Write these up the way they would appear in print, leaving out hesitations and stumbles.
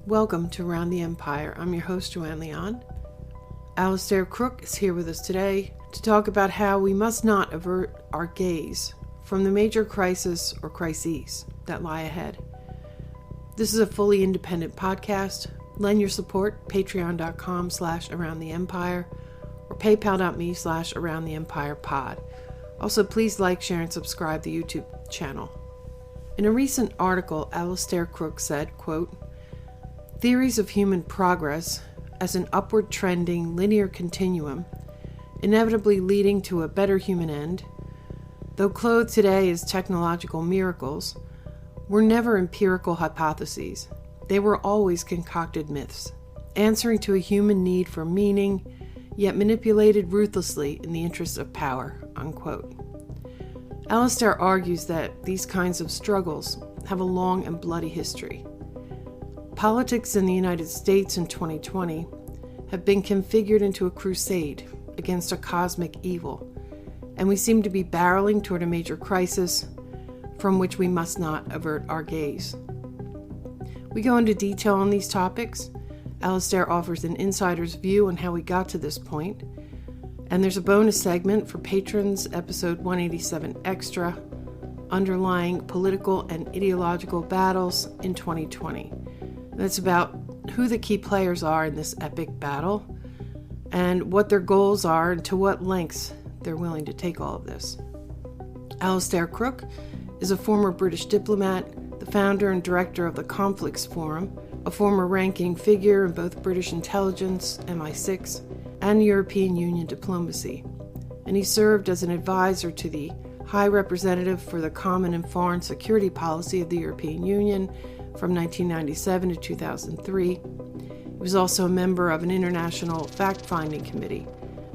Welcome to Around the Empire. I'm your host, Joanne Leon. Alastair Crooke is here with us today to talk about how we must not avert our gaze from the major crisis or crises that lie ahead. This is a fully independent podcast. Lend your support, patreon.com/aroundtheempire or paypal.me/aroundtheempirepod. Also, please like, share, and subscribe to the YouTube channel. In a recent article, Alastair Crooke said, quote, "Theories of human progress as an upward trending linear continuum, inevitably leading to a better human end, though clothed today as technological miracles, were never empirical hypotheses. They were always concocted myths, answering to a human need for meaning, yet manipulated ruthlessly in the interests of power," unquote. Alastair argues that these kinds of struggles have a long and bloody history. Politics in the United States in 2020 have been configured into a crusade against a cosmic evil, and we seem to be barreling toward a major crisis from which we must not avert our gaze. We go into detail on these topics. Alastair offers an insider's view on how we got to this point, and there's a bonus segment for patrons, episode 187 Extra, underlying political and ideological battles in 2020. That's about who the key players are in this epic battle and what their goals are and to what lengths they're willing to take all of this. Alastair Crooke is a former British diplomat, the founder and director of the Conflicts Forum, a former ranking figure in both British intelligence, MI6, and European Union diplomacy, and he served as an advisor to the High Representative for the Common and Foreign Security Policy of the European Union from 1997 to 2003. He was also a member of an international fact-finding committee,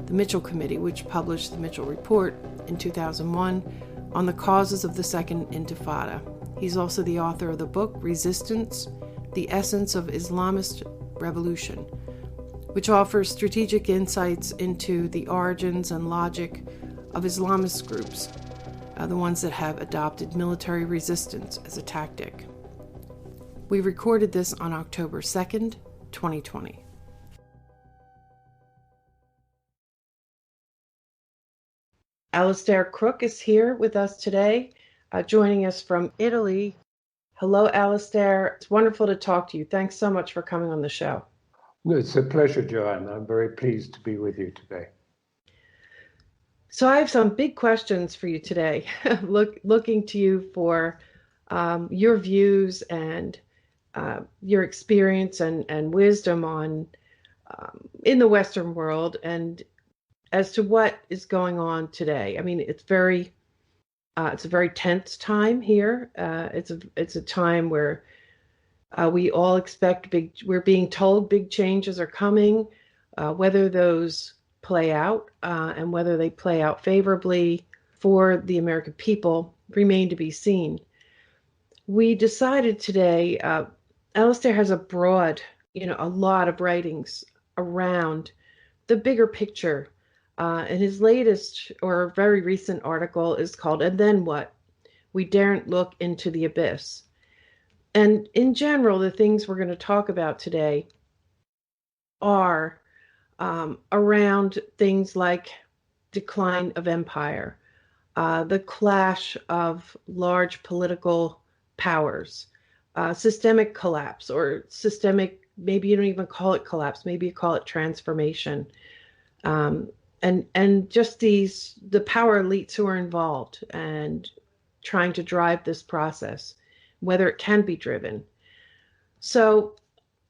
the Mitchell Committee, which published the Mitchell Report in 2001 on the causes of the Second Intifada. He's also the author of the book Resistance: The Essence of Islamist Revolution, which offers strategic insights into the origins and logic of Islamist groups, the ones that have adopted military resistance as a tactic. We recorded this on October 2nd, 2020. Alastair Crooke is here with us today, joining us from Italy. Hello, Alastair. It's wonderful to talk to you. Thanks so much for coming on the show. It's a pleasure, Joanne. I'm very pleased to be with you today. So I have some big questions for you today, looking to you for your views and your experience and wisdom on in the Western world and as to what is going on today. I mean, it's a very tense time here. It's a time where we all expect we're being told big changes are coming. Whether those play out and whether they play out favorably for the American people remain to be seen. We decided today, Alastair has a lot of writings around the bigger picture. And his latest or very recent article is called "And Then What? We Daren't Look into the Abyss." And in general, the things we're going to talk about today are around things like decline of empire, the clash of large political powers, systemic collapse or systemic, maybe you don't even call it collapse, maybe you call it transformation, and just the power elites who are involved and trying to drive this process, whether it can be driven. So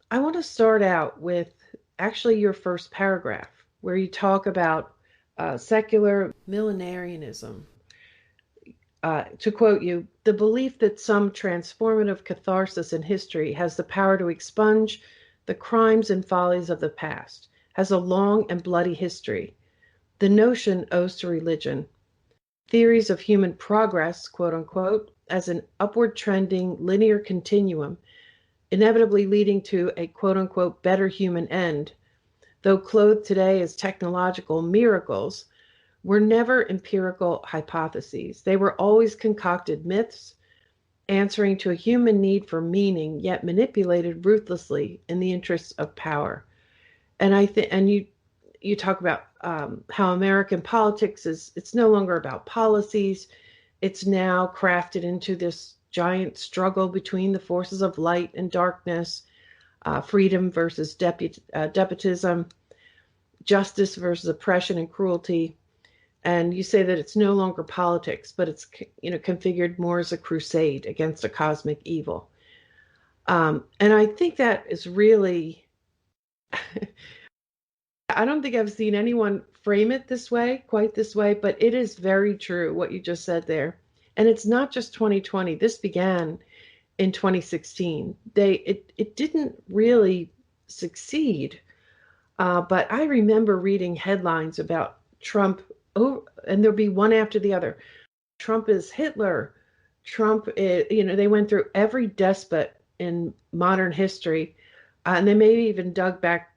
I want to start out with actually your first paragraph, where you talk about secular millenarianism. To quote you, "The belief that some transformative catharsis in history has the power to expunge the crimes and follies of the past has a long and bloody history. The notion owes to religion. Theories of human progress, quote unquote, as an upward trending linear continuum, inevitably leading to a quote unquote better human end, though clothed today as technological miracles, were never empirical hypotheses. They were always concocted myths, answering to a human need for meaning, yet manipulated ruthlessly in the interests of power. And I think, and you talk about how American politics it's no longer about policies. It's now crafted into this giant struggle between the forces of light and darkness, freedom versus despotism, justice versus oppression and cruelty. And you say that it's no longer politics, but it's configured more as a crusade against a cosmic evil. And I think that is really, I don't think I've seen anyone frame it this way, quite this way, but it is very true what you just said there. And it's not just 2020. This began in 2016. It didn't really succeed, but I remember reading headlines about Trump. Oh, and there'll be one after the other. Trump is Hitler. Trump is, they went through every despot in modern history, and they maybe even dug back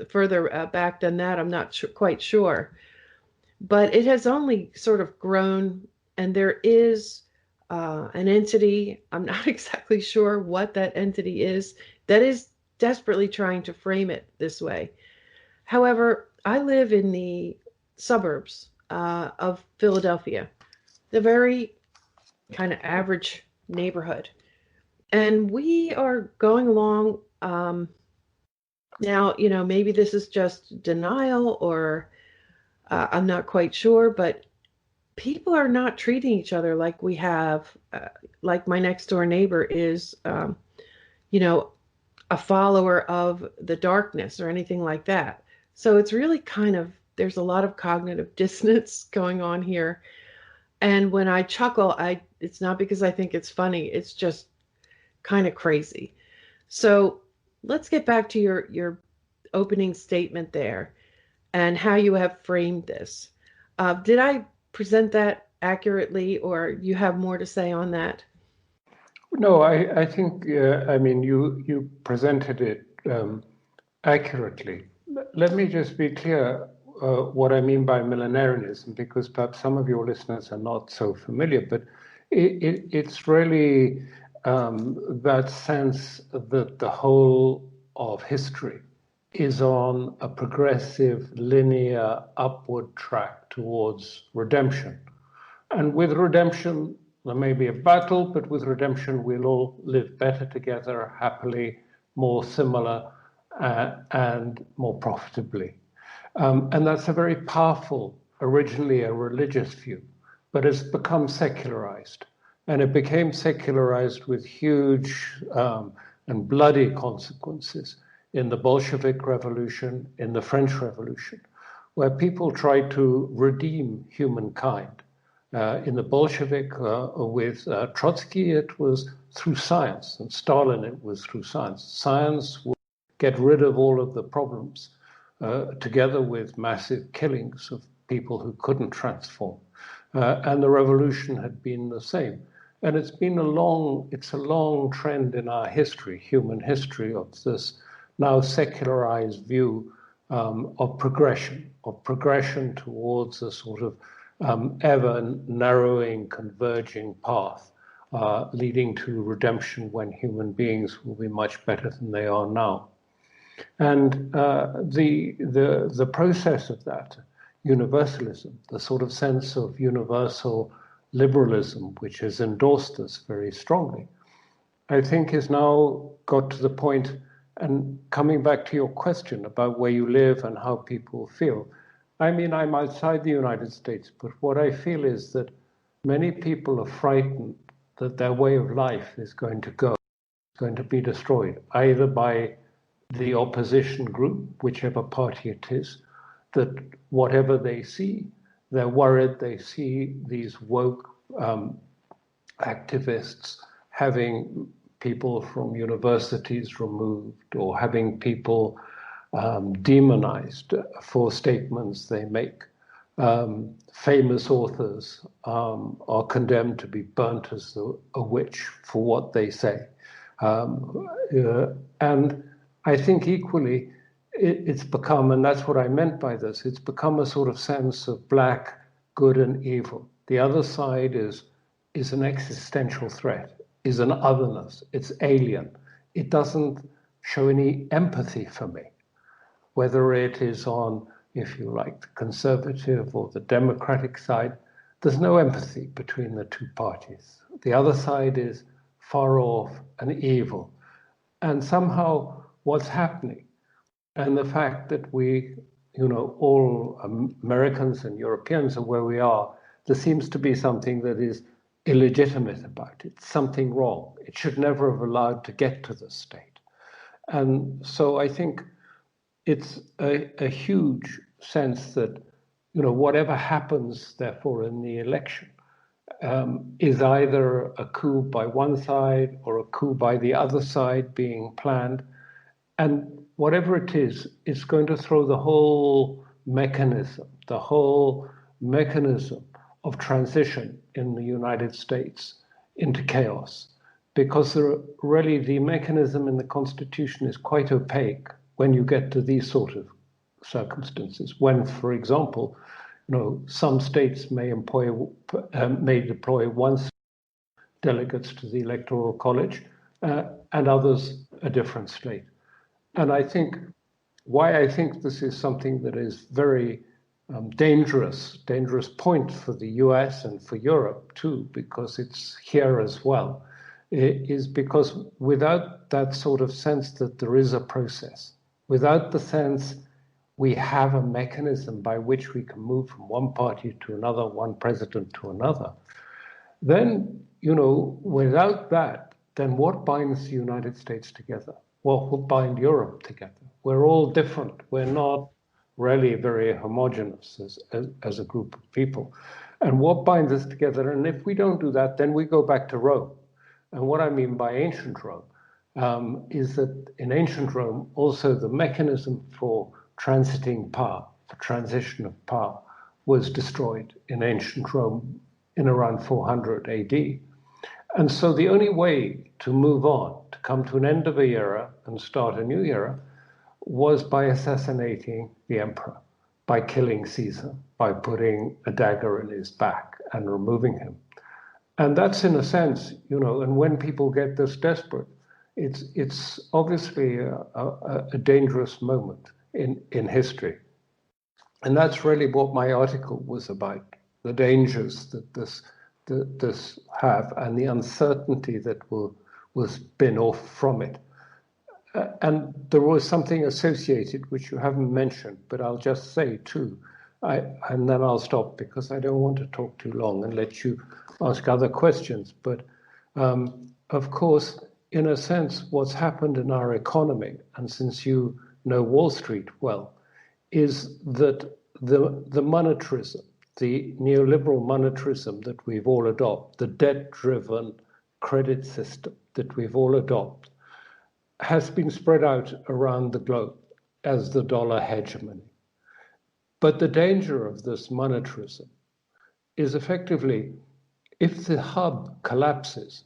further back than that. I'm not quite sure, but it has only sort of grown, and there is an entity. I'm not exactly sure what that entity is that is desperately trying to frame it this way. However, I live in the suburbs of Philadelphia, the very kind of average neighborhood. And we are going along. Now, maybe this is just denial or I'm not quite sure, but people are not treating each other like we have, like my next door neighbor is, a follower of the darkness or anything like that. So it's really there's a lot of cognitive dissonance going on here. And when I chuckle, it's not because I think it's funny. It's just kind of crazy. So let's get back to your opening statement there and how you have framed this. Did I present that accurately, or you have more to say on that? No, I think, you presented it accurately. Let me just be clear what I mean by millenarianism, because perhaps some of your listeners are not so familiar, but it's really that sense that the whole of history is on a progressive, linear, upward track towards redemption. And with redemption, there may be a battle, but with redemption, we'll all live better together, happily, more similar, and more profitably. And that's a very powerful, originally a religious view, but it's become secularized. And it became secularized with huge and bloody consequences in the Bolshevik Revolution, in the French Revolution, where people tried to redeem humankind. In the Bolshevik, with Trotsky, it was through science, and Stalin, it was through science. Science would get rid of all of the problems, together with massive killings of people who couldn't transform. And the revolution had been the same. And it's a long trend in our history, human history, of this now secularized view of progression towards a sort of ever narrowing, converging path, leading to redemption when human beings will be much better than they are now. And the process of that, universalism, the sort of sense of universal liberalism, which has endorsed this very strongly, I think has now got to the point, and coming back to your question about where you live and how people feel, I mean, I'm outside the United States, but what I feel is that many people are frightened that their way of life is going to be destroyed, either by the opposition group, whichever party it is, that whatever they see, they're worried they see these woke activists having people from universities removed, or having people demonized for statements they make. Famous authors are condemned to be burnt as a witch for what they say. And I think equally it's become, and that's what I meant by this, it's become a sort of sense of black, good and evil. The other side is is an existential threat, is an otherness, it's alien. It doesn't show any empathy for me, whether it is on, if you like, the conservative or the democratic side. There's no empathy between the two parties. The other side is far off and evil. And somehow what's happening, and the fact that we, all Americans and Europeans are where we are, there seems to be something that is illegitimate about it, something wrong. It should never have allowed to get to this state. And so I think it's a huge sense that, whatever happens, therefore, in the election is either a coup by one side or a coup by the other side being planned. And whatever it is, it's going to throw the whole mechanism of transition in the United States into chaos. Because really the mechanism in the Constitution is quite opaque when you get to these sort of circumstances. When, for example, some states may deploy one delegates to the Electoral College and others a different state. And I think why I think this is something that is very dangerous point for the US and for Europe too, because it's here as well, is because without that sort of sense that there is a process, without the sense we have a mechanism by which we can move from one party to another, one president to another, then, without that, then what binds the United States together? What will bind Europe together? We're all different. We're not really very homogenous as a group of people. And what binds us together? And if we don't do that, then we go back to Rome. And what I mean by ancient Rome is that in ancient Rome, also the mechanism for transiting power, for transition of power, was destroyed in ancient Rome in around 400 AD. And so the only way to move on, to come to an end of an era and start a new era, was by assassinating the emperor, by killing Caesar, by putting a dagger in his back and removing him. And that's in a sense, and when people get this desperate, it's obviously a dangerous moment in history. And that's really what my article was about, the dangers that this have and the uncertainty that will spin off from it. And there was something associated which you haven't mentioned, but I'll just say too, and then I'll stop because I don't want to talk too long and let you ask other questions. But of course, in a sense, what's happened in our economy, and since you know Wall Street well, is that the monetarism, the neoliberal monetarism that we've all adopted, the debt-driven credit system that we've all adopted, has been spread out around the globe as the dollar hegemony. But the danger of this monetarism is effectively, if the hub collapses,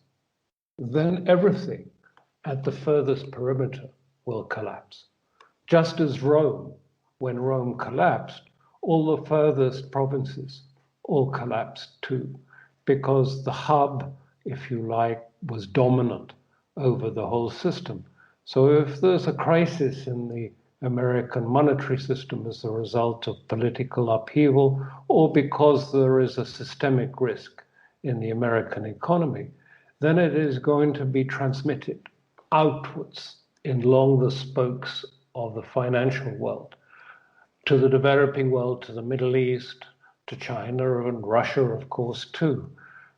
then everything at the furthest perimeter will collapse. Just as Rome, when Rome collapsed, all the furthest provinces all collapsed too, because the hub, if you like, was dominant over the whole system. So if there's a crisis in the American monetary system as a result of political upheaval, or because there is a systemic risk in the American economy, then it is going to be transmitted outwards along the spokes of the financial world, to the developing world, to the Middle East, to China and Russia, of course, too.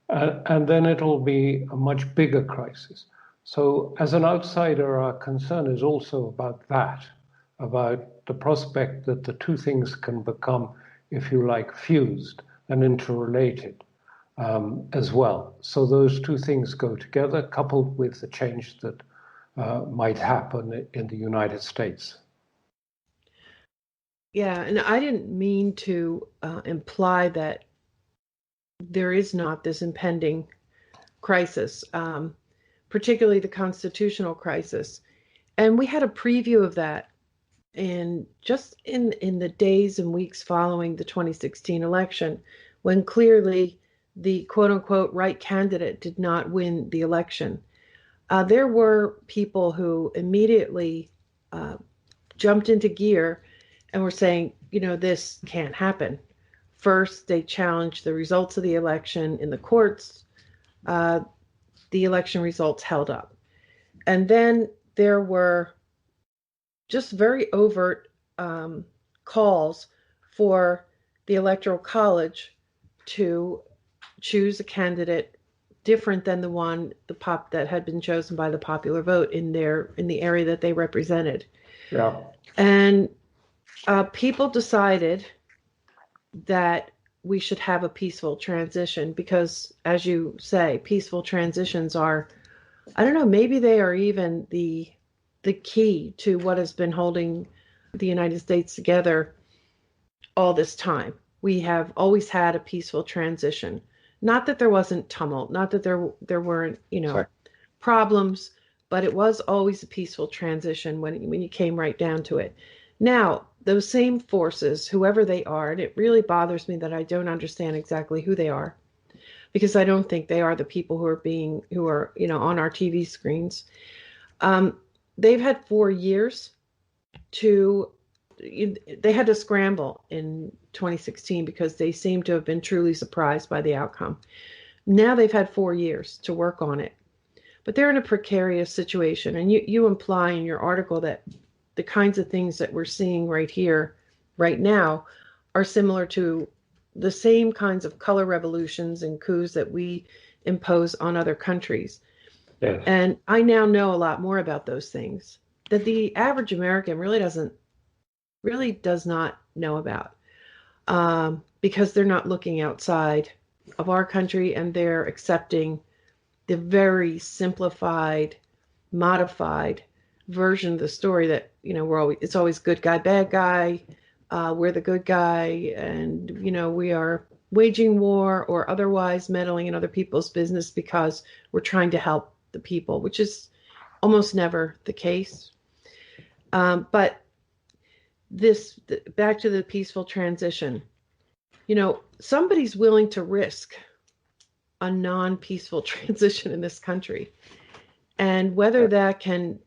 And then it'll be a much bigger crisis. So as an outsider, our concern is also about that, about the prospect that the two things can become, if you like, fused and interrelated as well. So those two things go together, coupled with the change that might happen in the United States. Yeah, and I didn't mean to imply that there is not this impending crisis, particularly the constitutional crisis. And we had a preview of that in the days and weeks following the 2016 election, when clearly the quote unquote right candidate did not win the election. There were people who immediately jumped into gear and were saying, this can't happen. First, they challenged the results of the election in the courts. The election results held up. And then there were just very overt calls for the Electoral College to choose a candidate different than the one that had been chosen by the popular vote in the area that they represented. Yeah. And people decided that we should have a peaceful transition because, as you say, peaceful transitions are, I don't know, maybe they are even the key to what has been holding the United States together all this time. We have always had a peaceful transition. Not that there wasn't tumult, not that there weren't, problems, but it was always a peaceful transition when you came right down to it. Now, those same forces, whoever they are, and it really bothers me that I don't understand exactly who they are, because I don't think they are the people who are on our TV screens. They've had 4 years they had to scramble in 2016 because they seem to have been truly surprised by the outcome. Now they've had 4 years to work on it, but they're in a precarious situation. And you imply in your article that the kinds of things that we're seeing right here, right now, are similar to the same kinds of color revolutions and coups that we impose on other countries. Yes. And I now know a lot more about those things that the average American really does not know about, because they're not looking outside of our country and they're accepting the very simplified, modified version of the story that it's always good guy, bad guy. We're the good guy, and we are waging war or otherwise meddling in other people's business because we're trying to help the people, which is almost never the case. But back to the peaceful transition, somebody's willing to risk a non-peaceful transition in this country, and whether that can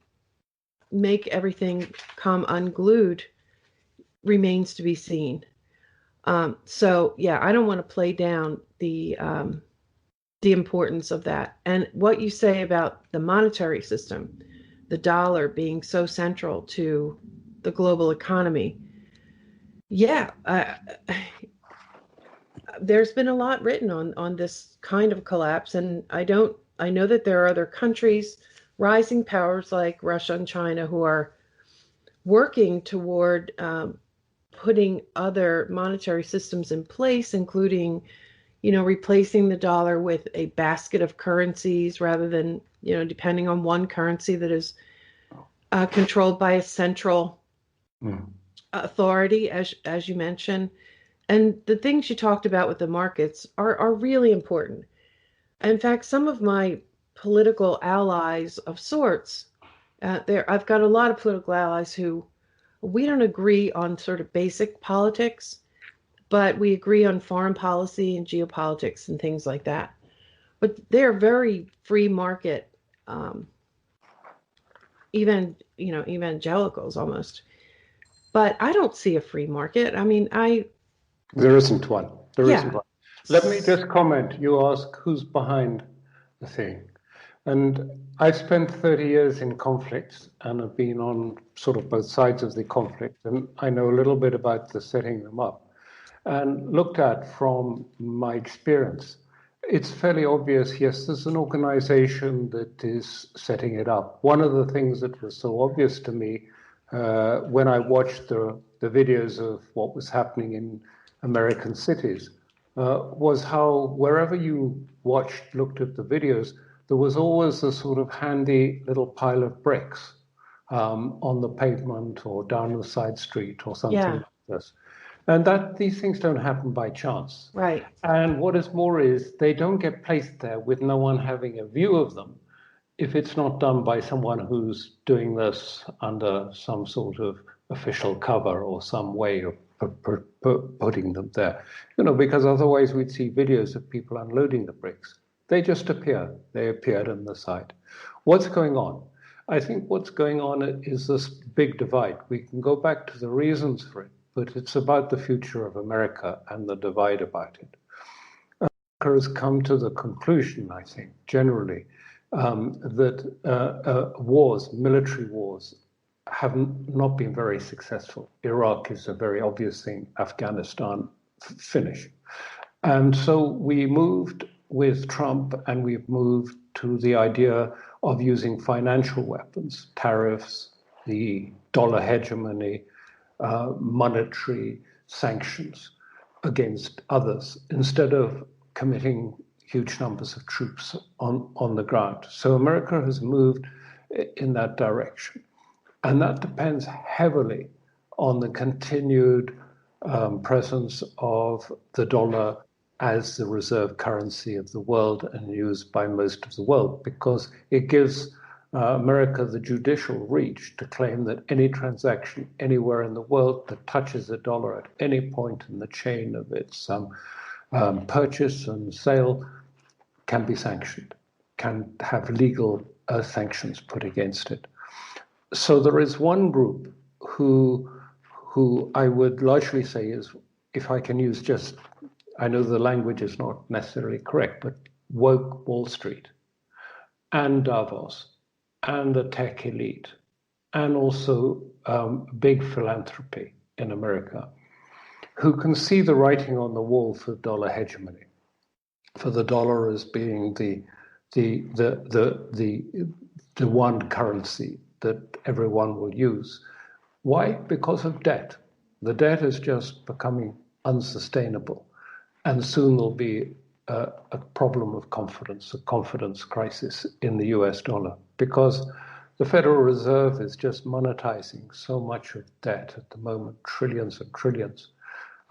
make everything come unglued remains to be seen. So yeah, I don't want to play down the importance of that. And what you say about the monetary system, the dollar being so central to the global economy. Yeah, there's been a lot written on this kind of collapse, and I know that there are other countries, rising powers like Russia and China, who are working toward putting other monetary systems in place, including, replacing the dollar with a basket of currencies rather than, depending on one currency that is controlled by a central authority, as you mentioned. And the things you talked about with the markets are really important. In fact, some of my political allies of sorts, I've got a lot of political allies who we don't agree on sort of basic politics, but we agree on foreign policy and geopolitics and things like that. But they're very free market, evangelicals almost. But I don't see a free market. I mean, There isn't one. There Yeah. isn't one. Let me just comment. You ask who's behind the thing. And I've spent 30 years in conflicts and have been on sort of both sides of the conflict. And I know a little bit about the setting them up. And looked at from my experience, it's fairly obvious, yes, there's an organization that is setting it up. One of the things that was so obvious to me when I watched the videos of what was happening in American cities was how wherever you looked at the videos, there was always a sort of handy little pile of bricks on the pavement or down the side street or something like this. And these things don't happen by chance. Right. And what is more is they don't get placed there with no one having a view of them if it's not done by someone who's doing this under some sort of official cover or some way of putting them there, because otherwise we'd see videos of people unloading the bricks. They just appear. They appeared on the site. What's going on? I think what's going on is this big divide. We can go back to the reasons for it, but it's about the future of America and the divide about it. America has come to the conclusion, I think, generally, that wars, military wars, have not been very successful. Iraq is a very obvious thing. Afghanistan, finish. And so we moved with Trump, and we've moved to the idea of using financial weapons, tariffs, the dollar hegemony, monetary sanctions against others, instead of committing huge numbers of troops on the ground. So America has moved in that direction. And that depends heavily on the continued presence of the dollar as the reserve currency of the world and used by most of the world, because it gives America the judicial reach to claim that any transaction anywhere in the world that touches a dollar at any point in the chain of its purchase and sale can be sanctioned, can have legal sanctions put against it. So there is one group who I would largely say is, if I can use just, I know the language is not necessarily correct, but woke Wall Street and Davos and the tech elite and also big philanthropy in America, who can see the writing on the wall for dollar hegemony, for the dollar as being the one currency that everyone will use. Why? Because of debt. The debt is just becoming unsustainable, and soon there'll be a problem of confidence, a confidence crisis in the US dollar, because the Federal Reserve is just monetizing so much of debt at the moment, trillions and trillions.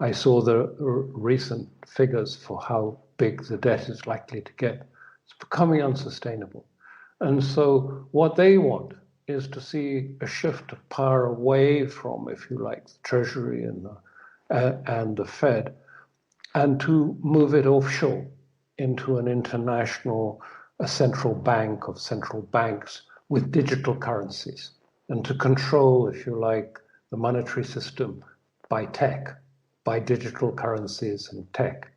I saw the recent figures for how big the debt is likely to get. It's becoming unsustainable. And so what they want is to see a shift of power away from, if you like, the Treasury and the Fed, and to move it offshore into an international, a central bank of central banks with digital currencies, and to control, if you like, the monetary system by tech, by digital currencies and tech.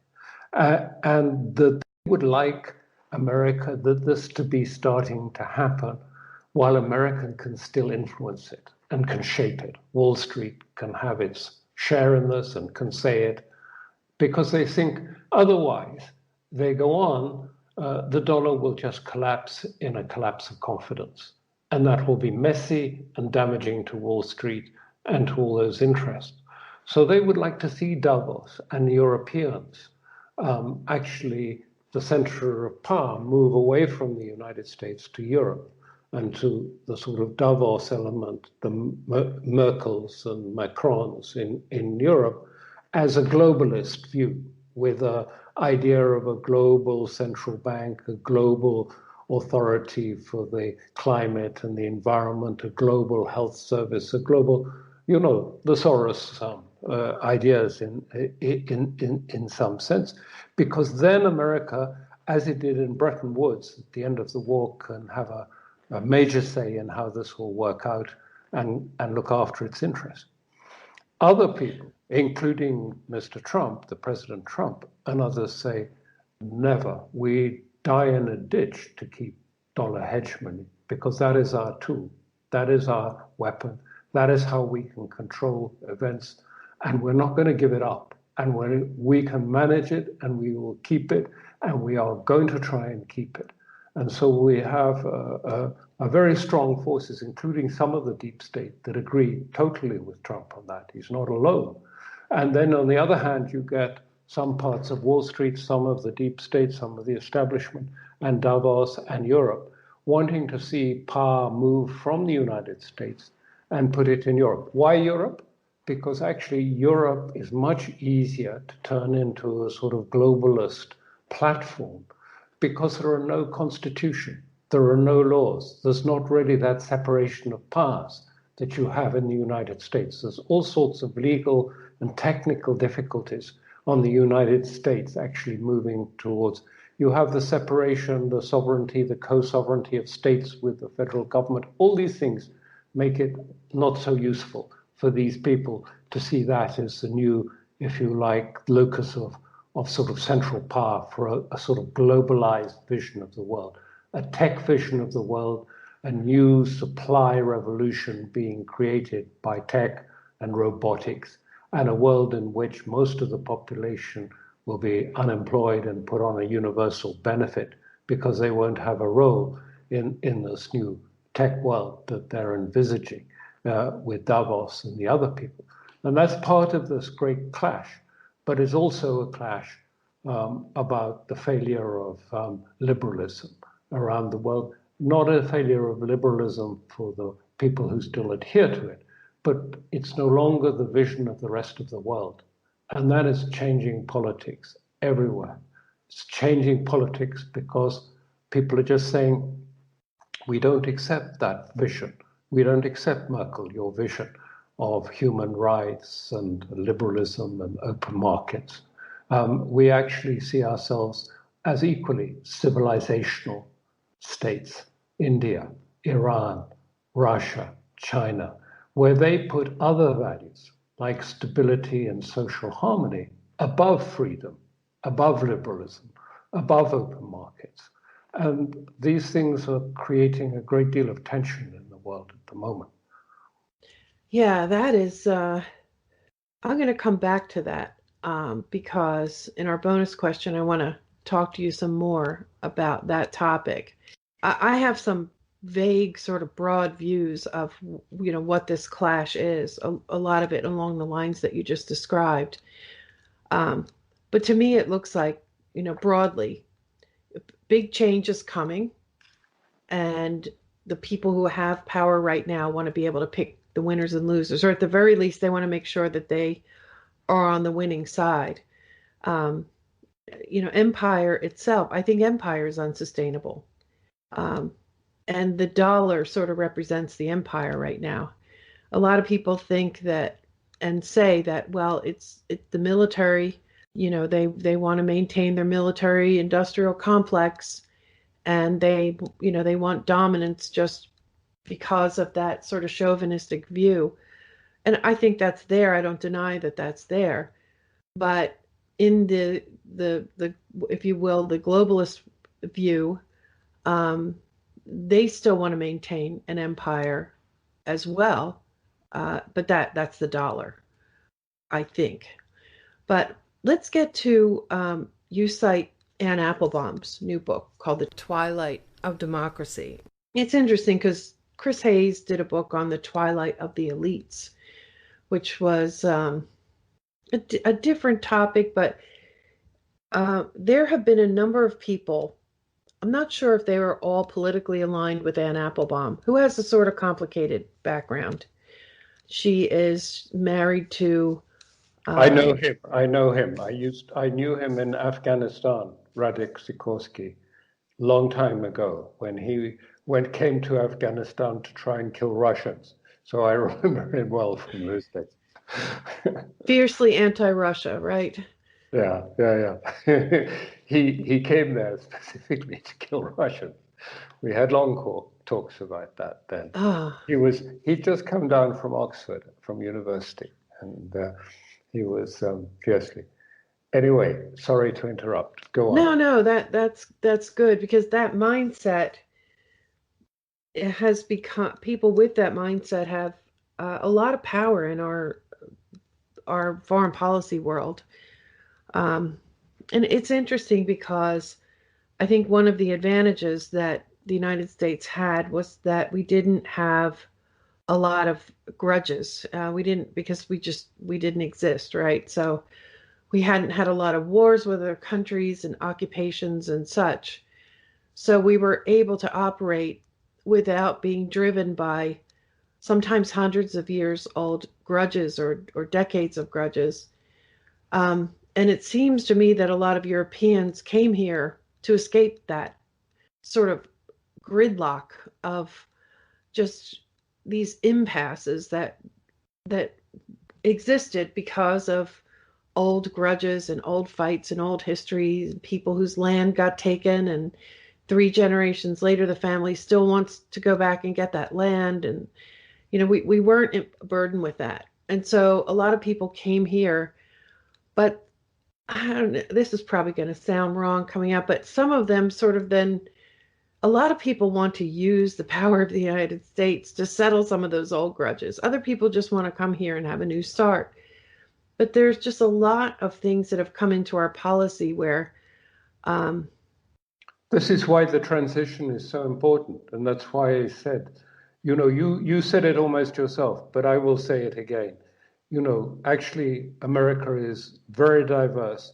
And that they would like America, that this to be starting to happen while America can still influence it and can shape it. Wall Street can have its share in this and can say it, because they think otherwise they go on, the dollar will just collapse in a collapse of confidence. And that will be messy and damaging to Wall Street and to all those interests. So they would like to see Davos and the Europeans actually the center of power move away from the United States to Europe and to the sort of Davos element, the Merkels and Macrons in Europe, as a globalist view, with an idea of a global central bank, a global authority for the climate and the environment, a global health service, a global, the Soros ideas in some sense, because then America, as it did in Bretton Woods at the end of the war, can have a major say in how this will work out and look after its interests. Other people, including Mr. Trump, the President Trump, and others say, never. We die in a ditch to keep dollar hegemony, because that is our tool. That is our weapon. That is how we can control events. And we're not going to give it up. And we can manage it, and we will keep it, and we are going to try and keep it. And so we have a very strong forces, including some of the deep state, that agree totally with Trump on that. He's not alone. And then on the other hand, you get some parts of Wall Street, some of the deep state, some of the establishment, and Davos and Europe wanting to see power move from the United States and put it in Europe. Why Europe? Because actually Europe is much easier to turn into a sort of globalist platform, because there are no constitution, there are no laws. There's not really that separation of powers that you have in the United States. There's all sorts of legal and technical difficulties on the United States actually moving towards. You have the separation, the sovereignty, the co-sovereignty of states with the federal government. All these things make it not so useful for these people to see that as the new, if you like, locus of sort of central power for a sort of globalized vision of the world, a tech vision of the world, a new supply revolution being created by tech and robotics, and a world in which most of the population will be unemployed and put on a universal benefit because they won't have a role in this new tech world that they're envisaging with Davos and the other people. And that's part of this great clash, but it's also a clash about the failure of liberalism around the world, not a failure of liberalism for the people who still adhere to it, but it's no longer the vision of the rest of the world. And that is changing politics everywhere. It's changing politics because people are just saying, we don't accept that vision. We don't accept, Merkel, your vision of human rights and liberalism and open markets. We actually see ourselves as equally civilizational states, India, Iran, Russia, China, where they put other values like stability and social harmony above freedom, above liberalism, above open markets. And these things are creating a great deal of tension in the world at the moment. Yeah, that is, I'm going to come back to that because in our bonus question, I want to talk to you some more about that topic. I have some vague sort of broad views of what this clash is, a lot of it along the lines that you just described, but to me it looks like broadly big change is coming, and the people who have power right now want to be able to pick the winners and losers, or at the very least they want to make sure that they are on the winning side. Empire itself, I think empire is unsustainable. And the dollar sort of represents the empire right now. A lot of people think that and say that, well, it's the military, they want to maintain their military industrial complex, and they want dominance just because of that sort of chauvinistic view. And I think that's there. I don't deny that that's there. But in the if you will, the globalist view, they still want to maintain an empire as well, but that's the dollar, I think. But let's get to, you cite Anne Applebaum's new book called The Twilight of Democracy. It's interesting because Chris Hayes did a book on the twilight of the elites, which was a different topic, but there have been a number of people. I'm not sure if they were all politically aligned with Anne Applebaum, who has a sort of complicated background. She is married to. I know him. I knew him in Afghanistan, Radek Sikorsky, long time ago when he came to Afghanistan to try and kill Russians. So I remember him well from those days. Fiercely anti-Russia, right? Yeah. He came there specifically to kill Russians. We had long talks about that then. He'd just come down from Oxford, from university, and he was fiercely. Anyway, sorry to interrupt. Go on. No, that's good, because that mindset, it has become, people with that mindset have a lot of power in our foreign policy world. And it's interesting because I think one of the advantages that the United States had was that we didn't have a lot of grudges. We didn't, because we didn't exist, right? So we hadn't had a lot of wars with other countries and occupations and such. So we were able to operate without being driven by sometimes hundreds of years old grudges or decades of grudges. And it seems to me that a lot of Europeans came here to escape that sort of gridlock of just these impasses that existed because of old grudges and old fights and old histories, people whose land got taken, and 3 generations later the family still wants to go back and get that land. And we weren't burdened with that, and so a lot of people came here. But I don't know, this is probably going to sound wrong coming out, but some of them sort of then, a lot of people want to use the power of the United States to settle some of those old grudges. Other people just want to come here and have a new start. But there's just a lot of things that have come into our policy where This is why the transition is so important. And that's why I said, you said it almost yourself, but I will say it again. Actually, America is very diverse.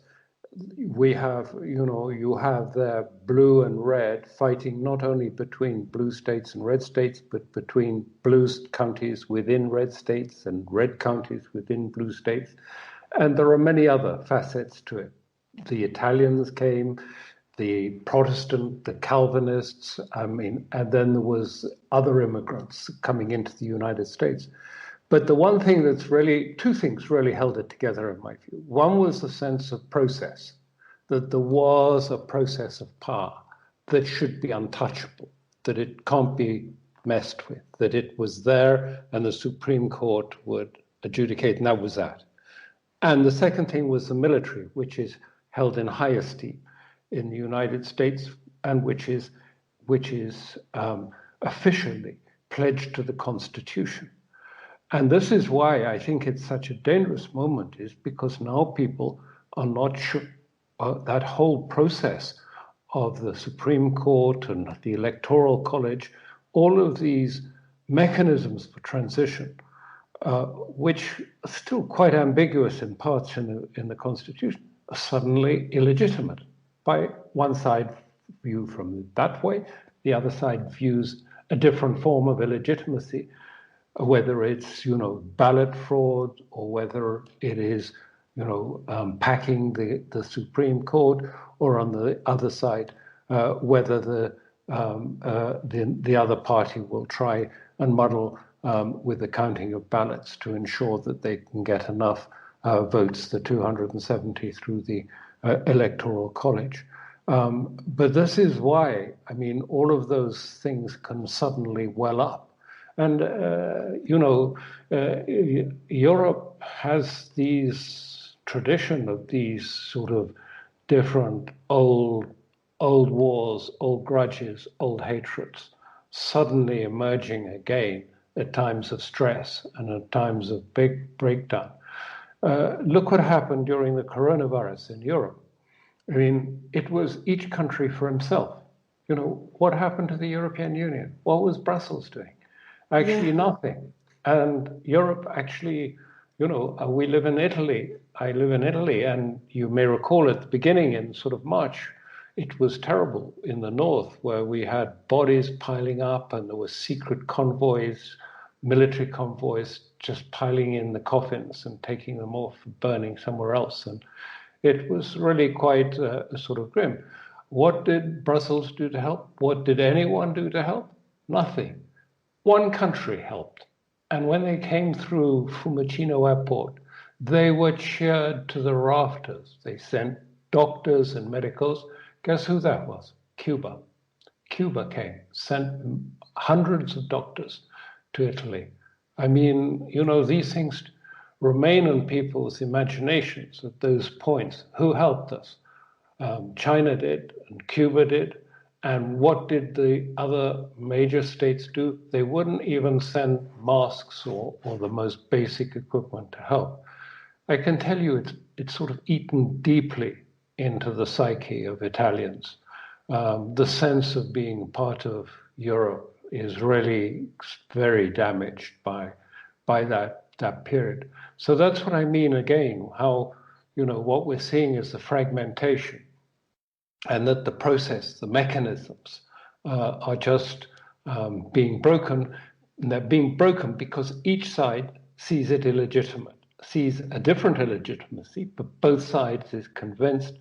We have, you have there blue and red fighting not only between blue states and red states, but between blue counties within red states and red counties within blue states. And there are many other facets to it. The Italians came, the Protestant, the Calvinists, and then there was other immigrants coming into the United States. But the one thing two things really held it together in my view. One was the sense of process, that there was a process of power that should be untouchable, that it can't be messed with, that it was there and the Supreme Court would adjudicate, and that was that. And the second thing was the military, which is held in high esteem in the United States, and which is officially pledged to the Constitution. And this is why I think it's such a dangerous moment, is because now people are not sure that whole process of the Supreme Court and the Electoral College, all of these mechanisms for transition, which are still quite ambiguous in parts in the Constitution, are suddenly illegitimate. By one side view from that way, the other side views a different form of illegitimacy, whether it's ballot fraud or whether it is packing the Supreme Court, or on the other side whether the other party will try and muddle with the counting of ballots to ensure that they can get enough votes, the 270 through the Electoral College. But this is why, all of those things can suddenly well up. And, Europe has these tradition of these sort of different old wars, old grudges, old hatreds, suddenly emerging again at times of stress and at times of big breakdown. Look what happened during the coronavirus in Europe. It was each country for himself. What happened to the European Union? What was Brussels doing? Actually, nothing. And Europe actually, we live in Italy. I live in Italy, and you may recall at the beginning in sort of March, it was terrible in the north, where we had bodies piling up and there were secret convoys, military convoys, just piling in the coffins and taking them off, burning somewhere else. And it was really quite sort of grim. What did Brussels do to help? What did anyone do to help? Nothing. One country helped. And when they came through Fiumicino Airport, they were cheered to the rafters. They sent doctors and medicals. Guess who that was? Cuba. Cuba came, sent hundreds of doctors to Italy. These things remain in people's imaginations at those points. Who helped us? China did, and Cuba did. And what did the other major states do? They wouldn't even send masks or the most basic equipment to help. I can tell you it's sort of eaten deeply into the psyche of Italians. The sense of being part of Europe is really very damaged by that period. So that's what I mean again, how, what we're seeing is the fragmentation, and that the process, the mechanisms are just being broken. And they're being broken because each side sees it illegitimate, sees a different illegitimacy, but both sides is convinced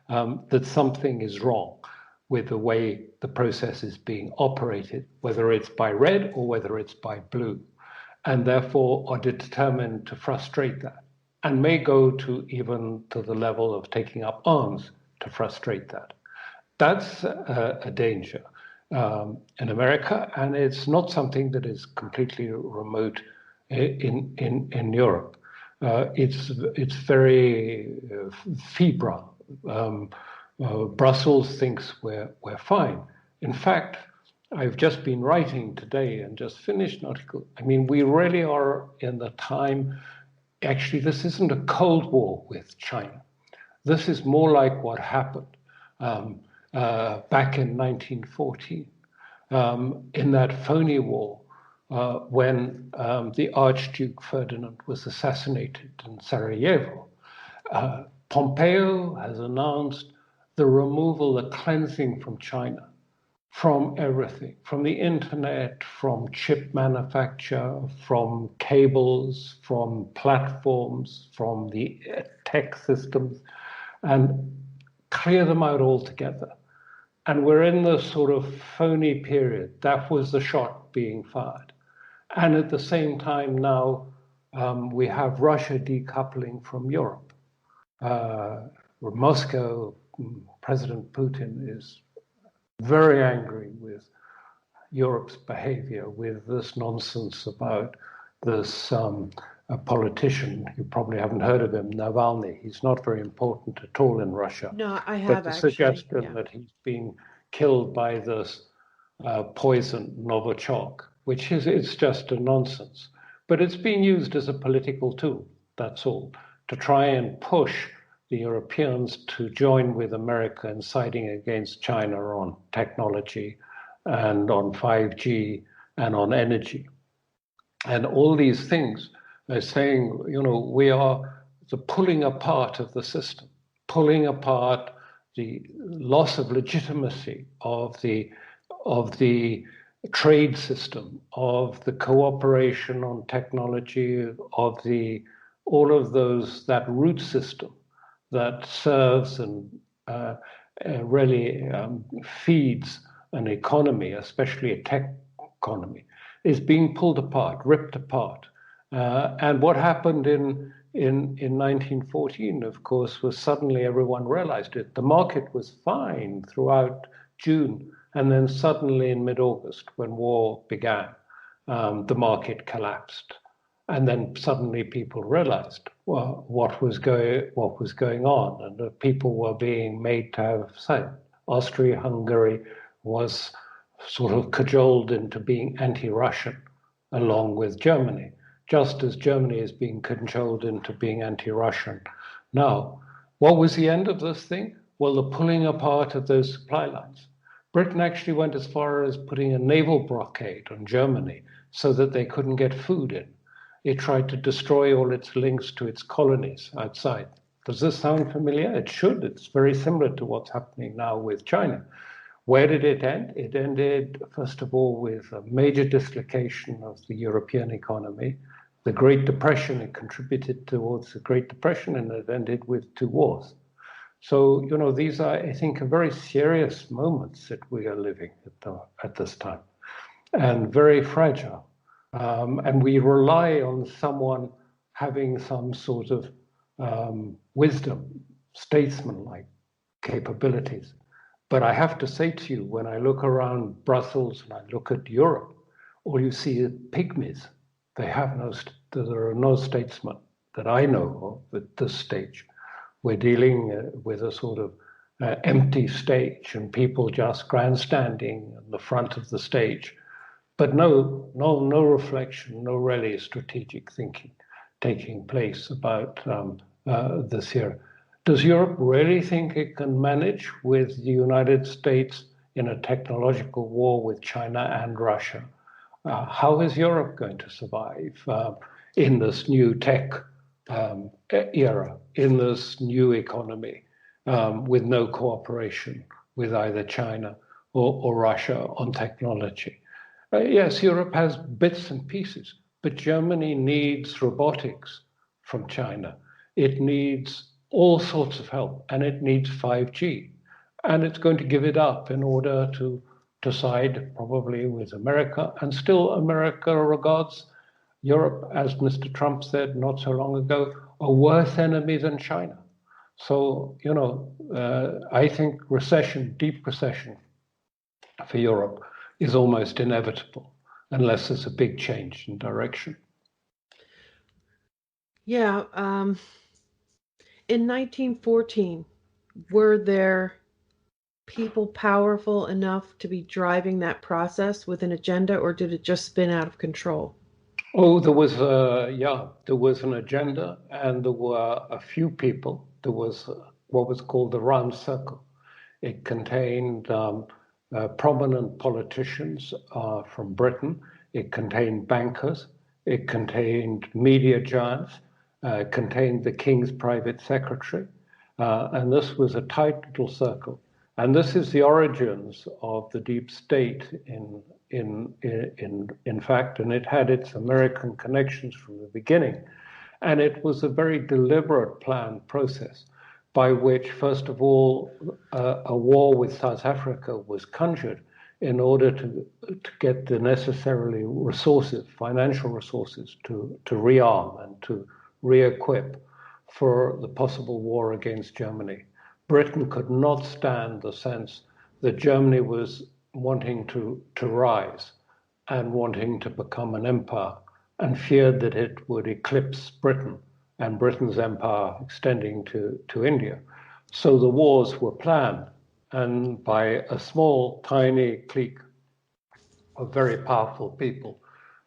that something is wrong with the way the process is being operated, whether it's by red or whether it's by blue. and therefore are determined to frustrate that, and may go to even to the level of taking up arms to frustrate that. That's a danger in America, and it's not something that is completely remote in Europe. It's very febrile. Brussels thinks we're fine. In fact, I've just been writing today and just finished an article. I mean, we really are in the time. Actually, this isn't a Cold War with China. This is more like what happened back in 1914, in that phony war when the Archduke Ferdinand was assassinated in Sarajevo. Pompeo has announced the removal, the cleansing from China, from everything, from the internet, from chip manufacture, from cables, from platforms, from the tech systems, and clear them out altogether. And we're in this sort of phony period. That was the shot being fired. And at the same time now, we have Russia decoupling from Europe. Moscow, President Putin is very angry with Europe's behavior, with this nonsense about this a politician. You probably haven't heard of him, Navalny. He's not very important at all in Russia. No, I have but the actually. suggestion Yeah. that he's being killed by this poison Novichok, which is it's just a nonsense. But it's being used as a political tool, that's all, to try and push the Europeans to join with America in siding against China on technology and on 5G and on energy. And all these things are saying, you know, we are the pulling apart of the system, pulling apart the loss of legitimacy of the trade system, of the cooperation on technology, of all of those, that root system that serves and really feeds an economy, especially a tech economy, is being pulled apart, ripped apart. And what happened in 1914, of course, was suddenly everyone realized it. The market was fine throughout June, and then suddenly in mid-August, when war began, the market collapsed. And then suddenly people realized what was going on, and that people were being made to have say. Austria-Hungary was sort of cajoled into being anti-Russian, along with Germany, just as Germany is being cajoled into being anti-Russian. Now, what was the end of this thing? Well, the pulling apart of those supply lines. Britain actually went as far as putting a naval blockade on Germany so that they couldn't get food in. It tried to destroy all its links to its colonies outside. Does this sound familiar? It should. It's very similar to what's happening now with China. Where did it end? It ended, first of all, with a major dislocation of the European economy. The Great Depression, it contributed towards the Great Depression, and it ended with 2 wars. So, you know, these are, I think, very serious moments that we are living at this time, and very fragile. And we rely on someone having some sort of wisdom, statesman-like capabilities. But I have to say to you, when I look around Brussels and I look at Europe, all you see is pygmies. There are no statesmen that I know of at this stage. We're dealing with a sort of empty stage and people just grandstanding in the front of the stage, but no reflection, no really strategic thinking taking place about this here. Does Europe really think it can manage with the United States in a technological war with China and Russia? How is Europe going to survive in this new tech era, in this new economy, with no cooperation with either China or Russia on technology? Yes, Europe has bits and pieces, but Germany needs robotics from China. It needs all sorts of help, and it needs 5G. And it's going to give it up in order to side probably with America. And still America regards Europe, as Mr. Trump said not so long ago, a worse enemy than China. So, I think recession, deep recession for Europe is almost inevitable unless there's a big change in direction. Yeah. In 1914, were there people powerful enough to be driving that process with an agenda, or did it just spin out of control? Oh, there was an agenda, and there were a few people. There was what was called the Round Circle. It contained prominent politicians from Britain. It contained bankers. It contained media giants. It contained the King's private secretary. And this was a tight little circle. And this is the origins of the deep state in fact, and it had its American connections from the beginning. And it was a very deliberate planned process by which, first of all, a war with South Africa was conjured in order to get the necessary resources, financial resources, to rearm and to re-equip for the possible war against Germany. Britain could not stand the sense that Germany was wanting to rise and wanting to become an empire, and feared that it would eclipse Britain and Britain's empire extending to India. So the wars were planned, and by a small, tiny clique of very powerful people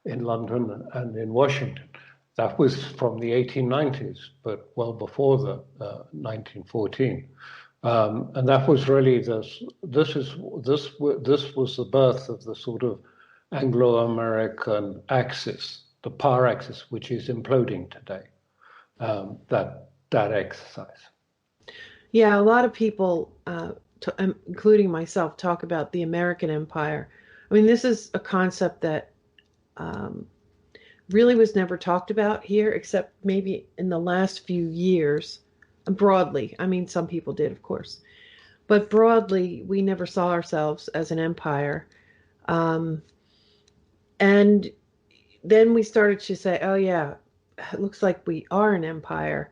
in London and in Washington. That was from the 1890s, but well before the 1914. And that was really this was the birth of the sort of Anglo-American axis, the power axis, which is imploding today. That exercise. Yeah, a lot of people, including myself, talk about the American empire. I mean, this is a concept that really was never talked about here, except maybe in the last few years, broadly. I mean, some people did, of course. But broadly, we never saw ourselves as an empire. And then we started to say, oh, yeah, it looks like we are an empire.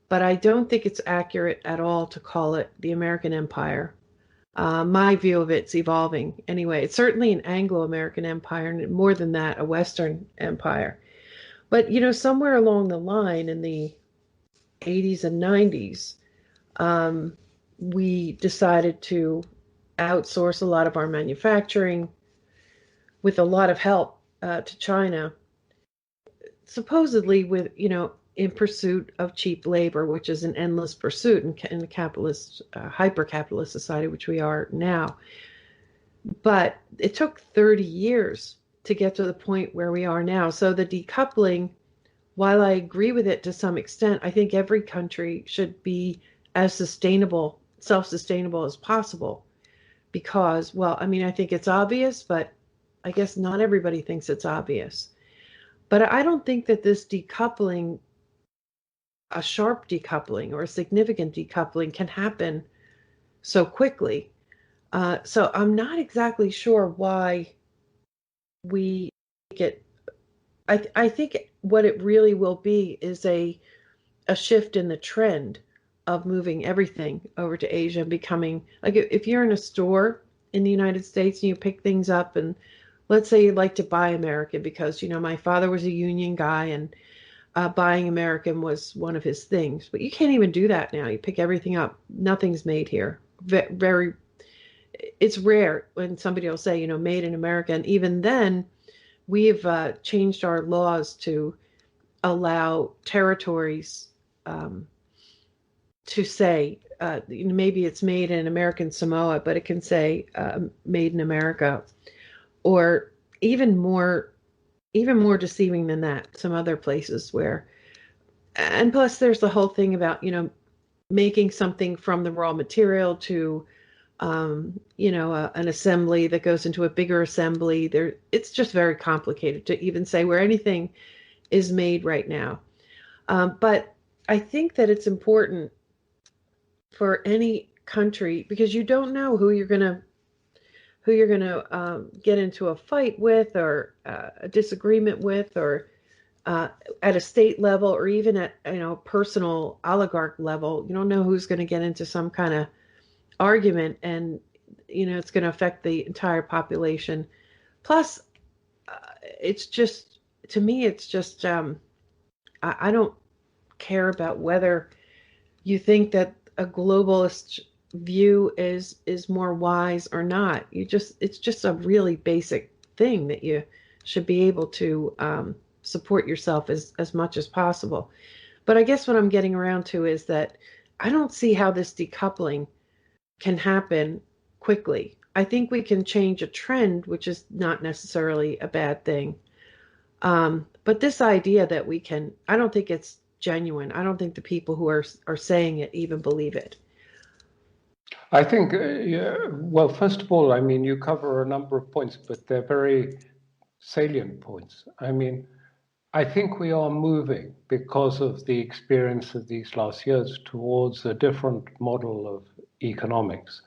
But I don't think it's accurate at all to call it the American empire. My view of it's evolving anyway. It's certainly an Anglo-American empire, and more than that, a Western empire. But, somewhere along the line in the 80s and 90s, we decided to outsource a lot of our manufacturing with a lot of help to China, supposedly with, in pursuit of cheap labor, which is an endless pursuit in the capitalist, hyper-capitalist society, which we are now. But it took 30 years to get to the point where we are now. So the decoupling, while I agree with it to some extent, I think every country should be as self-sustainable as possible. Because, well, I mean, I think it's obvious, but I guess not everybody thinks it's obvious. But I don't think that this decoupling, a sharp decoupling or a significant decoupling, can happen so quickly. So I'm not exactly sure why we get. I think what it really will be is a shift in the trend of moving everything over to Asia and becoming, like, if you're in a store in the United States and you pick things up, and let's say you'd like to buy American because, my father was a union guy and buying American was one of his things. But you can't even do that now. You pick everything up. Nothing's made here. Very, it's rare when somebody will say, made in America. And even then, we've changed our laws to allow territories to say, maybe it's made in American Samoa, but it can say made in America, or even more deceiving than that, some other places where, and plus there's the whole thing about, making something from the raw material to, an assembly that goes into a bigger assembly. It's just very complicated to even say where anything is made right now. But I think that it's important for any country, because you don't know who you're going to get into a fight with, or a disagreement with, or at a state level or even at personal oligarch level. You don't know who's going to get into some kind of argument, and it's going to affect the entire population. Plus, it's just, to me, it's just I don't care about whether you think that a globalist view is more wise or not. It's just a really basic thing that you should be able to support yourself as much as possible. But I guess what I'm getting around to is that I don't see how this decoupling can happen quickly. I think we can change a trend, which is not necessarily a bad thing. But this idea that we can, I don't think it's genuine. I don't think the people who are saying it even believe it. I think, well, first of all, I mean, you cover a number of points, but they're very salient points. I mean, I think we are moving, because of the experience of these last years, towards a different model of economics.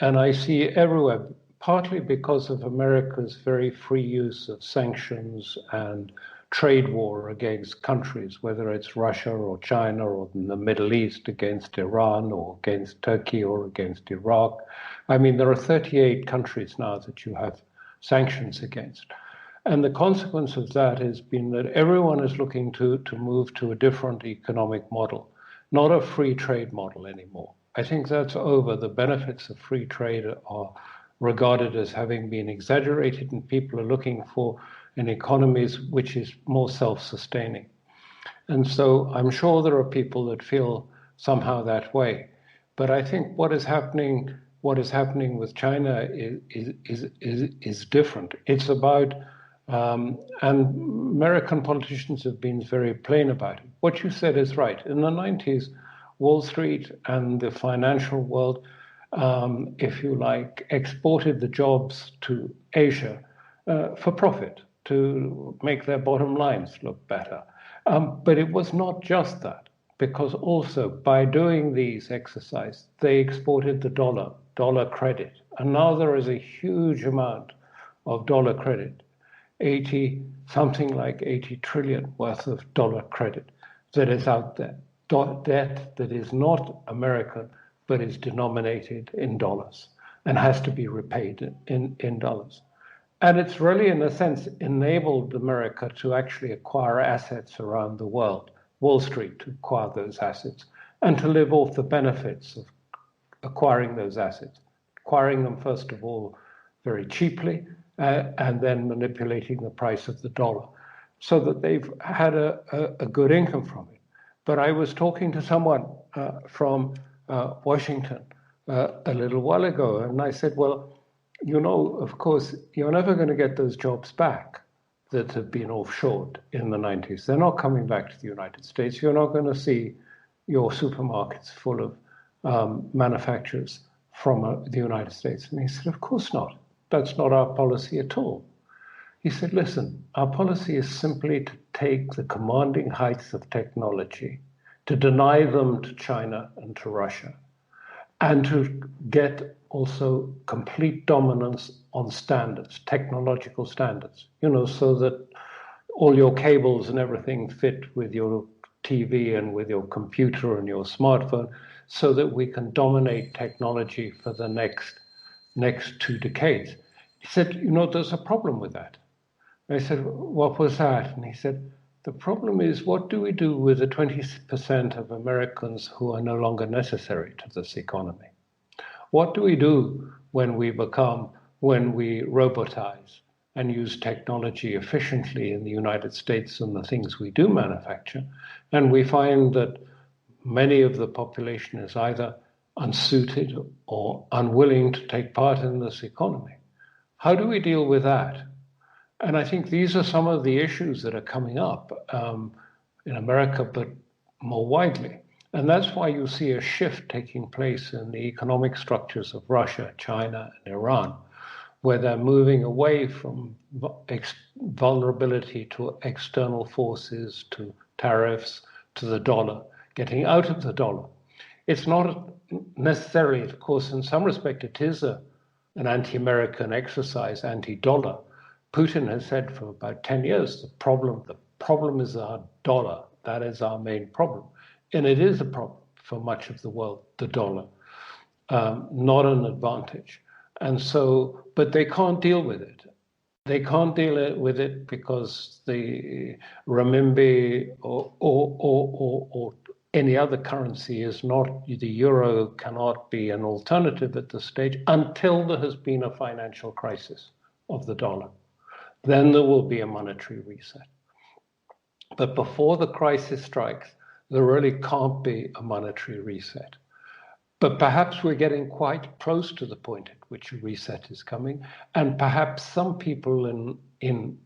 And I see everywhere, partly because of America's very free use of sanctions and trade war against countries, whether it's Russia or China or in the Middle East against Iran or against Turkey or against Iraq. I mean, there are 38 countries now that you have sanctions against. And the consequence of that has been that everyone is looking to move to a different economic model, not a free trade model anymore. I think that's over. The benefits of free trade are regarded as having been exaggerated, and people are looking for an economy which is more self-sustaining. And so I'm sure there are people that feel somehow that way. But I think what is happening with China is different. It's about, and American politicians have been very plain about it. What you said is right. In the 90s, Wall Street and the financial world, if you like, exported the jobs to Asia for profit, to make their bottom lines look better. But it was not just that, because also by doing these exercises, they exported the dollar credit. And now there is a huge amount of dollar credit, something like 80 trillion worth of dollar credit that is out there. Debt that is not American, but is denominated in dollars and has to be repaid in dollars. And it's really, in a sense, enabled America to actually acquire assets around the world, Wall Street to acquire those assets, and to live off the benefits of acquiring those assets, acquiring them, first of all, very cheaply, and then manipulating the price of the dollar, so that they've had a good income from it. But I was talking to someone from Washington a little while ago, and I said, well, of course, you're never going to get those jobs back that have been offshored in the 90s. They're not coming back to the United States. You're not going to see your supermarkets full of manufacturers from the United States. And he said, of course not. That's not our policy at all. He said, listen, our policy is simply to take the commanding heights of technology, to deny them to China and to Russia, and to get also complete dominance on standards, technological standards, so that all your cables and everything fit with your TV and with your computer and your smartphone, so that we can dominate technology for the next 2 decades. He said, there's a problem with that. I said, what was that? And he said, the problem is, what do we do with the 20% of Americans who are no longer necessary to this economy? What do we do when we robotize and use technology efficiently in the United States and the things we do manufacture, and we find that many of the population is either unsuited or unwilling to take part in this economy? How do we deal with that? And I think these are some of the issues that are coming up in America, but more widely. And that's why you see a shift taking place in the economic structures of Russia, China, and Iran, where they're moving away from vulnerability to external forces, to tariffs, to the dollar, getting out of the dollar. It's not necessarily, of course, in some respect, it is an anti-American exercise, anti-dollar. Putin has said for about 10 years, the problem is our dollar. That is our main problem. And it is a problem for much of the world, the dollar, not an advantage. And so, but they can't deal with it. They can't deal with it because the renminbi or any other currency is not, the euro cannot be an alternative at this stage until there has been a financial crisis of the dollar. Then there will be a monetary reset. But before the crisis strikes, there really can't be a monetary reset. But perhaps we're getting quite close to the point at which a reset is coming. And perhaps some people in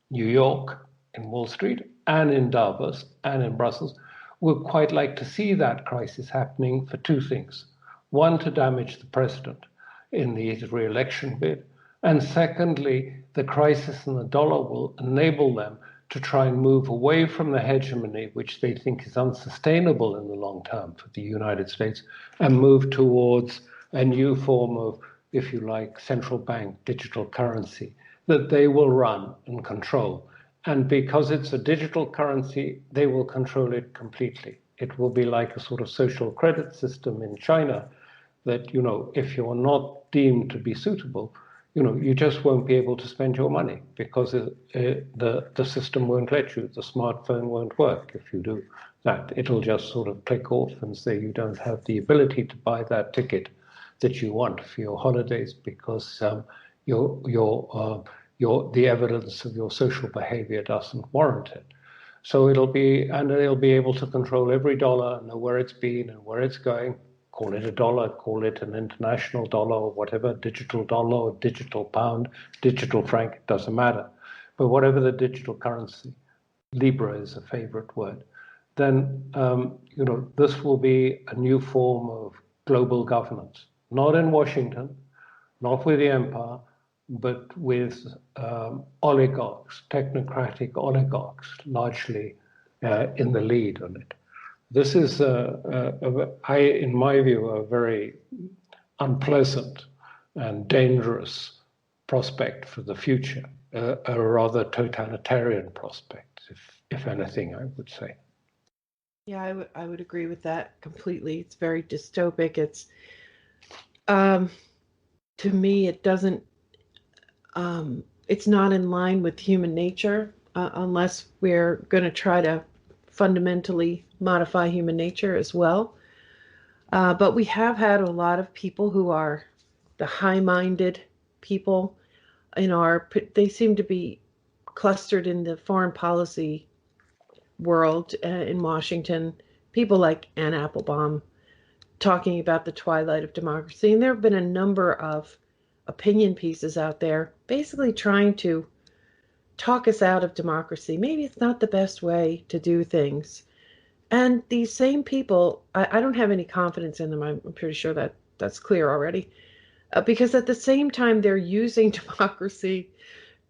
New York, in Wall Street, and in Davos, and in Brussels, would quite like to see that crisis happening for two things. One, to damage the president in the re-election bid. And secondly, the crisis in the dollar will enable them to try and move away from the hegemony, which they think is unsustainable in the long term for the United States, and move towards a new form of, if you like, central bank digital currency that they will run and control. And because it's a digital currency, they will control it completely. It will be like a sort of social credit system in China that, you know, if you're not deemed to be suitable, you know, you just won't be able to spend your money because the system won't let you. The smartphone won't work if you do that. It'll just sort of click off and say you don't have the ability to buy that ticket that you want for your holidays because the evidence of your social behavior doesn't warrant it. So they'll be able to control every dollar, know where it's been and where it's going. Call it a dollar, call it an international dollar or whatever, digital dollar or digital pound, digital franc, it doesn't matter. But whatever the digital currency, Libra is a favorite word, then you know, this will be a new form of global governance, not in Washington, not with the empire, but with oligarchs, technocratic oligarchs, largely in the lead on it. This is, in my view, a very unpleasant and dangerous prospect for the future, a rather totalitarian prospect, if anything, I would say. Yeah, I would agree with that completely. It's very dystopic. It's, to me, it doesn't, it's not in line with human nature unless we're going to try to fundamentally modify human nature as well. But we have had a lot of people who are the high-minded people they seem to be clustered in the foreign policy world in Washington. People like Anne Applebaum talking about the Twilight of Democracy. And there have been a number of opinion pieces out there basically trying to talk us out of democracy. Maybe it's not the best way to do things. And these same people, I don't have any confidence in them. I'm pretty sure that that's clear already. Because at the same time, they're using democracy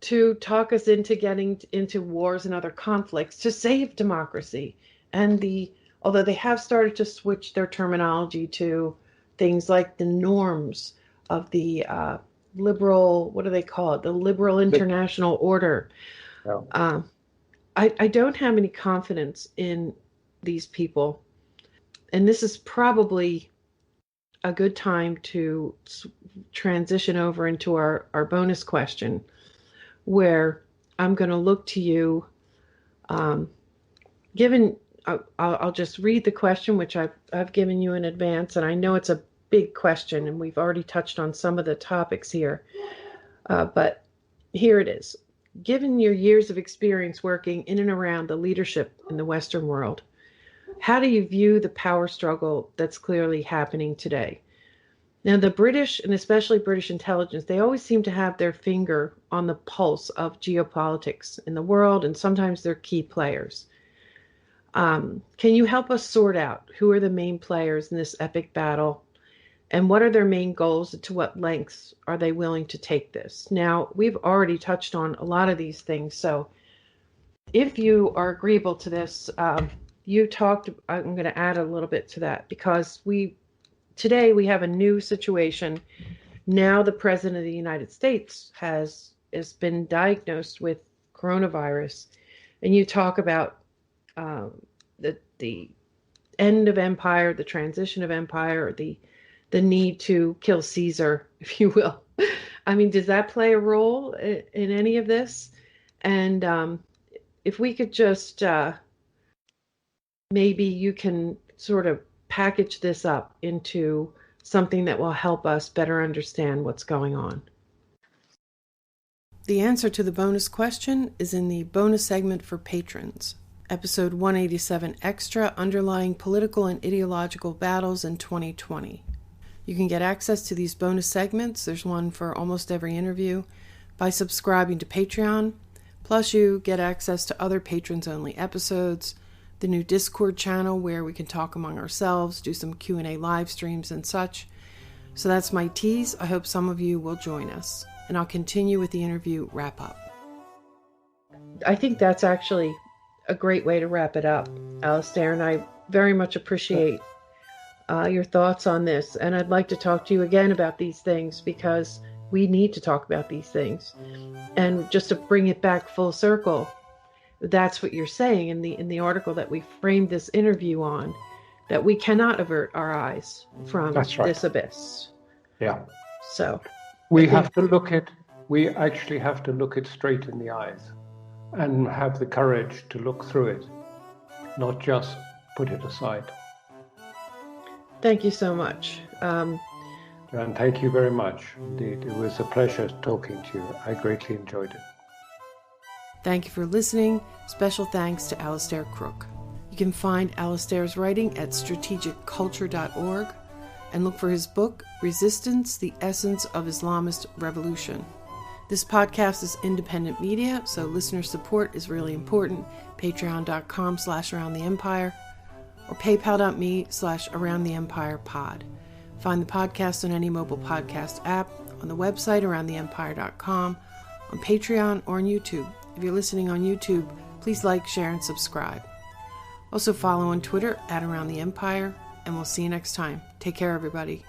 to talk us into getting into wars and other conflicts to save democracy. And although they have started to switch their terminology to things like the norms of the liberal, what do they call it? The liberal international order. Yeah. I don't have any confidence in these people. And this is probably a good time to transition over into our bonus question, where I'm going to look to you. I'll just read the question, which I've given you in advance, and I know it's a big question, and we've already touched on some of the topics here. But here it is. Given your years of experience working in and around the leadership in the Western world, how do you view the power struggle that's clearly happening today? Now, the British, and especially British intelligence, they always seem to have their finger on the pulse of geopolitics in the world, and sometimes they're key players. Can you help us sort out who are the main players in this epic battle, and what are their main goals, and to what lengths are they willing to take this? Now, we've already touched on a lot of these things, so if you are agreeable to this, I'm going to add a little bit to that, because today we have a new situation. Now the President of the United States has been diagnosed with coronavirus. and you talk about the end of empire, the transition of empire, or the need to kill Caesar, if you will. I mean, does that play a role in any of this? And if we could just maybe you can sort of package this up into something that will help us better understand what's going on. The answer to the bonus question is in the bonus segment for patrons, episode 187 Extra, Underlying Political and Ideological Battles in 2020. You can get access to these bonus segments, there's one for almost every interview, by subscribing to Patreon. Plus you get access to other patrons-only episodes, the new Discord channel where we can talk among ourselves, do some Q&A live streams and such. So that's my tease. I hope some of you will join us. And I'll continue with the interview wrap-up. I think that's actually a great way to wrap it up, Alastair, and I very much appreciate your thoughts on this. And I'd like to talk to you again about these things because we need to talk about these things. And just to bring it back full circle, that's what you're saying in the article that we framed this interview on, that we cannot avert our eyes from this abyss. Yeah. So we actually have to look it straight in the eyes and have the courage to look through it, not just put it aside. Thank you so much. And thank you very much. Indeed, it was a pleasure talking to you. I greatly enjoyed it. Thank you for listening. Special thanks to Alastair Crooke. You can find Alastair's writing at strategicculture.org and look for his book, Resistance, the Essence of Islamist Revolution. This podcast is independent media, so listener support is really important. Patreon.com/AroundTheEmpire or PayPal.me/AroundTheEmpirePod. Find the podcast on any mobile podcast app, on the website AroundTheEmpire.com, on Patreon, or on YouTube. If you're listening on YouTube, please like, share, and subscribe. Also follow on Twitter @AroundTheEmpire, and we'll see you next time. Take care, everybody.